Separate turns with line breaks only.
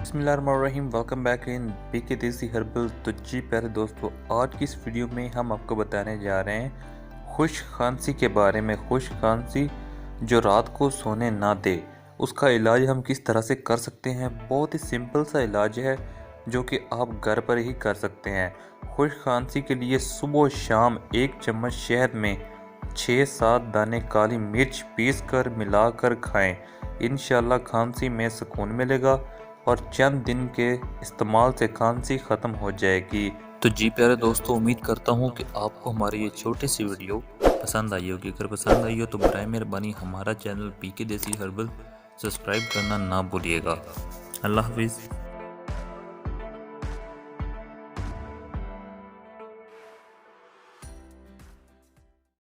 बिस्मिल्लाहिर्रहमानिर्रहीम। Welcome back in पीके देसी herbal. तो जी प्यारे दोस्तों, आज की इस वीडियो में हम आपको बताने जा रहे हैं खुश खांसी के बारे में। खुश खांसी जो रात को सोने ना दे, उसका इलाज हम किस तरह से कर सकते हैं। बहुत ही सिंपल सा इलाज है जो कि आप घर पर ही कर सकते हैं। खुश खांसी के लिए सुबह शाम 1 चम्मच शहद में 6-7 दाने काली मिर्च पीस कर मिलाकर खाएं। इंशाल्लाह खांसी में सुकून मिलेगा और चंद दिन के इस्तेमाल से खांसी ख़त्म हो जाएगी। तो जी प्यारे दोस्तों, उम्मीद करता हूँ कि आपको हमारी ये छोटी सी वीडियो पसंद आई होगी। अगर पसंद आई हो तो बराए मेहरबानी हमारा चैनल पीके देसी हर्बल सब्सक्राइब करना ना भूलिएगा। अल्लाह हाफिज़।